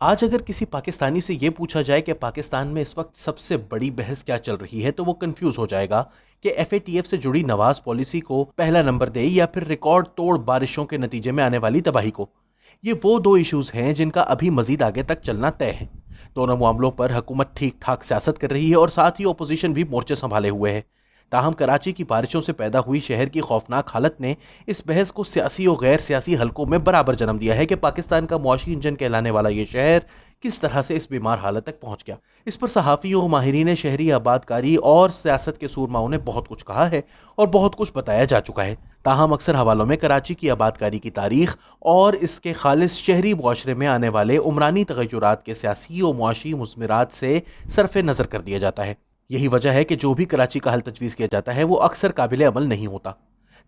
آج اگر کسی پاکستانی سے یہ پوچھا جائے کہ پاکستان میں اس وقت سب سے بڑی بحث کیا چل رہی ہے تو وہ کنفیوز ہو جائے گا کہ ایف اے ٹی ایف سے جڑی نواز پالیسی کو پہلا نمبر دے یا پھر ریکارڈ توڑ بارشوں کے نتیجے میں آنے والی تباہی کو۔ یہ وہ دو ایشوز ہیں جن کا ابھی مزید آگے تک چلنا طے ہے۔ دونوں معاملوں پر حکومت ٹھیک ٹھاک سیاست کر رہی ہے اور ساتھ ہی اپوزیشن بھی مورچے سنبھالے ہوئے ہے۔ تاہم کراچی کی بارشوں سے پیدا ہوئی شہر کی خوفناک حالت نے اس بحث کو سیاسی اور غیر سیاسی حلقوں میں برابر جنم دیا ہے کہ پاکستان کا معاشی انجن کہلانے والا یہ شہر کس طرح سے اس بیمار حالت تک پہنچ گیا۔ اس پر صحافیوں، ماہرین شہری آباد کاری اور سیاست کے سورماؤں نے بہت کچھ کہا ہے اور بہت کچھ بتایا جا چکا ہے۔ تاہم اکثر حوالوں میں کراچی کی آباد کاری کی تاریخ اور اس کے خالص شہری معاشرے میں آنے والے عمرانی تغیرات کے سیاسی و معاشی مثمرات سے صرف نظر کر دیا جاتا ہے۔ یہی وجہ ہے کہ جو بھی کراچی کا حل تجویز کیا جاتا ہے وہ اکثر قابل عمل نہیں ہوتا۔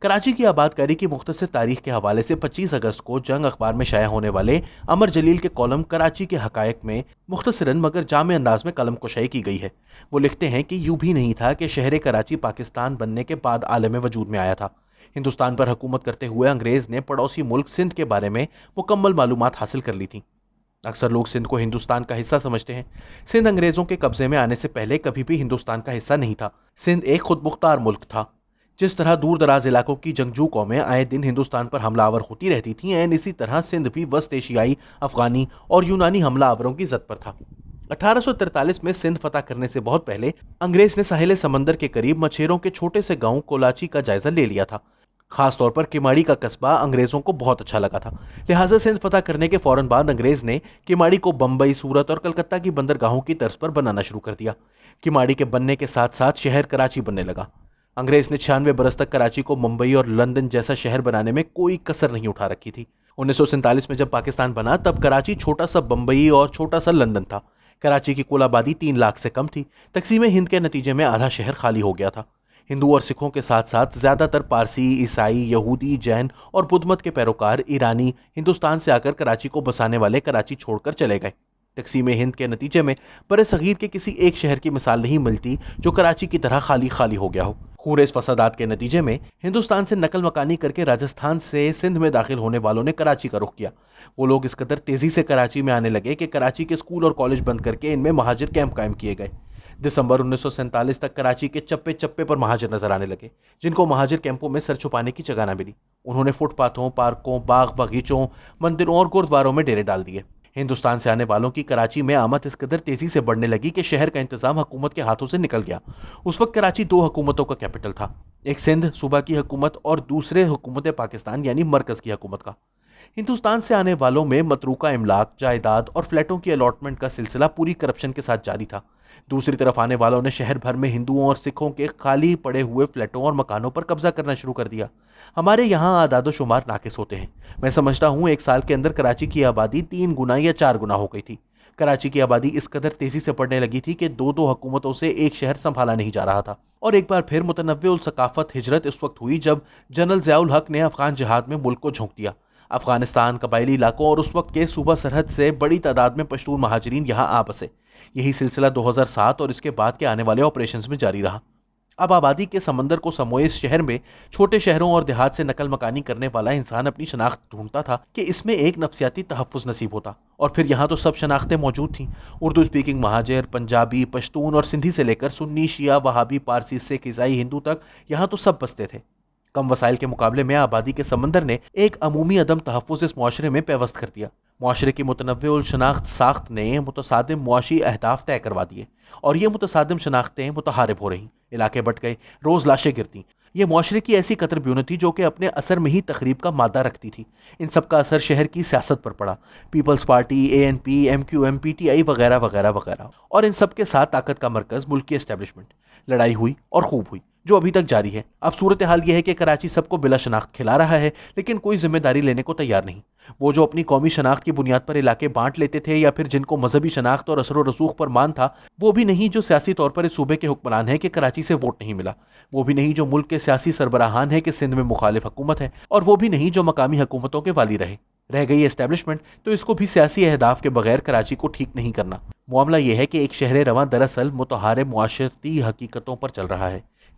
کراچی کی آباد کاری کی مختصر تاریخ کے حوالے سے 25 اگست کو جنگ اخبار میں شائع ہونے والے امر جلیل کے کالم کراچی کے حقائق میں مختصراً مگر جامع انداز میں قلم کشائی کی گئی ہے۔ وہ لکھتے ہیں کہ یوں بھی نہیں تھا کہ شہر کراچی پاکستان بننے کے بعد عالم وجود میں آیا تھا۔ ہندوستان پر حکومت کرتے ہوئے انگریز نے پڑوسی ملک سندھ کے بارے میں مکمل معلومات حاصل کر لی تھیں۔ اکثر لوگ سندھ کو ہندوستان کا حصہ سمجھتے ہیں۔ سندھ انگریزوں کے قبضے میں آنے سے پہلے کبھی بھی ہندوستان کا حصہ نہیں تھا۔ سندھ ایک خود مختار ملک تھا۔ جس طرح دور دراز علاقوں کی جنگجو قومیں آئے دن ہندوستان پر حملہ آور ہوتی رہتی تھیں، اسی طرح سندھ بھی وسط ایشیائی، افغانی اور یونانی حملہ آوروں کی زد پر تھا۔ 1843 میں سندھ فتح کرنے سے بہت پہلے انگریز نے ساحل سمندر کے قریب مچھیروں کے چھوٹے سے گاؤں کولاچی کا جائزہ لے لیا تھا۔ خاص طور پر کیماڑی کا قصبہ انگریزوں کو بہت اچھا لگا تھا، لہٰذا سندھ فتح کرنے کے فوراً بعد انگریز نے کیماڑی کو بمبئی، سورت اور کلکتہ کی بندرگاہوں کی طرز پر بنانا شروع کر دیا۔ کیماڑی کے بننے کے ساتھ ساتھ شہر کراچی بننے لگا۔ انگریز نے 96 برس تک کراچی کو ممبئی اور لندن جیسا شہر بنانے میں کوئی کسر نہیں اٹھا رکھی تھی۔ 1947 میں جب پاکستان بنا تب کراچی چھوٹا سا بمبئی اور چھوٹا سا لندن تھا۔ کراچی کی کل آبادی 3 لاکھ سے کم تھی۔ تقسیم ہند کے نتیجے میں آدھا شہر خالی ہو گیا تھا۔ ہندو اور سکھوں کے ساتھ ساتھ زیادہ تر پارسی، عیسائی، یہودی، جین اور بدھ مت کے پیروکار ایرانی ہندوستان سے آ کر کراچی کو بسانے والے کراچی چھوڑ کر چلے گئے۔ تقسیم ہند کے نتیجے میں بر صغیر کے کسی ایک شہر کی مثال نہیں ملتی جو کراچی کی طرح خالی خالی ہو گیا ہو۔ خونریز فسادات کے نتیجے میں ہندوستان سے نقل مکانی کر کے راجستھان سے سندھ میں داخل ہونے والوں نے کراچی کا رخ کیا۔ وہ لوگ اس قدر تیزی سے کراچی میں آنے لگے کہ کراچی کے اسکول اور کالج بند کر کے ان میں مہاجر کیمپ قائم کیے گئے۔ دسمبر 1947 تک کراچی کے چپے چپے پر مہاجر نظر آنے لگے، جن کو مہاجر کیمپوں میں سر چھپانے کی جگہ نہ ملی۔ انہوں نے فٹ پاتھوں، پارکوں، باغ باغیچوں، مندروں اور گردواروں میں ڈیرے ڈال دیے۔ ہندوستان سے آنے والوں کی کراچی میں آمد اس قدر تیزی سے بڑھنے لگی کہ شہر کا انتظام حکومت کے ہاتھوں سے نکل گیا۔ اس وقت کراچی 2 حکومتوں کا کیپٹل تھا، ایک سندھ صوبہ کی حکومت اور دوسرے حکومت پاکستان یعنی مرکز کی حکومت کا۔ ہندوستان سے آنے والوں میں متروکہ املاک، جائیداد اور فلیٹوں کی الاٹمنٹ کا سلسلہ پوری کرپشن کے ساتھ جاری تھا۔ دوسری طرف آنے والوں نے شہر بھر میں ہندوؤں اور سکھوں کے خالی پڑے ہوئے فلیٹوں اور مکانوں پر قبضہ کرنا شروع کر دیا۔ ہمارے یہاں اعداد و شمار ناقص ہوتے ہیں۔ میں سمجھتا ہوں 1 سال کے اندر کراچی کی آبادی 3 گنا یا 4 گنا ہو گئی تھی۔ کراچی کی آبادی اس قدر تیزی سے بڑھنے لگی تھی کہ 2 حکومتوں سے ایک شہر سنبھالا نہیں جا رہا تھا۔ اور ایک بار پھر متنوع الثقافت ہجرت اس وقت ہوئی جب جنرل ضیاء الحق نے افغان جہاد میں ملک کو جھونک دیا۔ افغانستان، قبائلی علاقوں اور اس وقت کے صوبہ سرحد سے بڑی تعداد میں پشتون مہاجرین یہاں آ بسے۔ یہی سلسلہ 2007 اور اس کے بعد کے آنے والے آپریشنز میں جاری رہا۔ اب آبادی کے سمندر کو سموئے اس شہر میں چھوٹے شہروں اور دیہات سے نقل مکانی کرنے والا انسان اپنی شناخت ڈھونڈتا تھا کہ اس میں ایک نفسیاتی تحفظ نصیب ہوتا، اور پھر یہاں تو سب شناختیں موجود تھیں۔ اردو اسپیکنگ مہاجر، پنجابی، پشتون اور سندھی سے لے کر سنی، شیعہ، وہابی، پارسی، سکھ، عیسائی، ہندو تک یہاں تو سب بستے تھے۔ کم وسائل کے مقابلے میں آبادی کے سمندر نے ایک عمومی عدم تحفظ اس معاشرے میں پیوست کر دیا۔ معاشرے کی متنوع الشناخت ساخت نے متصادم معاشی اہداف طے کروا دیے، اور یہ متصادم شناختیں متحارب ہو رہیں، علاقے بٹ گئے، روز لاشیں گرتیں۔ یہ معاشرے کی ایسی قطر بیون تھی جو کہ اپنے اثر میں ہی تخریب کا مادہ رکھتی تھی۔ ان سب کا اثر شہر کی سیاست پر پڑا، Peoples Party, ANP، MQM، PTI وغیرہ وغیرہ وغیرہ، اور ان سب کے ساتھ طاقت کا مرکز ملک کی اسٹیبلشمنٹ۔ لڑائی ہوئی اور خوب ہوئی، جو ابھی تک جاری ہے۔ اب صورتحال یہ ہے کہ کراچی سب کو بلا شناخت کھلا رہا ہے، لیکن کوئی ذمہ داری لینے کو تیار نہیں۔ وہ جو اپنی قومی شناخت کی بنیاد پر علاقے بانٹ لیتے تھے یا پھر جن کو مذہبی شناخت اور اثر و رسوخ پر مان تھا، وہ بھی نہیں جو سیاسی طور پر اس صوبے کے حکمران ہیں کہ کراچی سے ووٹ نہیں ملا، وہ بھی نہیں جو ملک کے سیاسی سربراہان ہیں کہ سندھ میں مخالف حکومت ہے، اور وہ بھی نہیں جو مقامی حکومتوں کے والی رہے۔ رہ گئی اسٹیبلشمنٹ، تو اس کو بھی سیاسی اہداف کے بغیر کراچی کو ٹھیک نہیں کرنا۔ معاملہ یہ ہے کہ ایک شہر رواں دراصل متحارب معاشرتی حقیقتوں پر چل رہا ہے،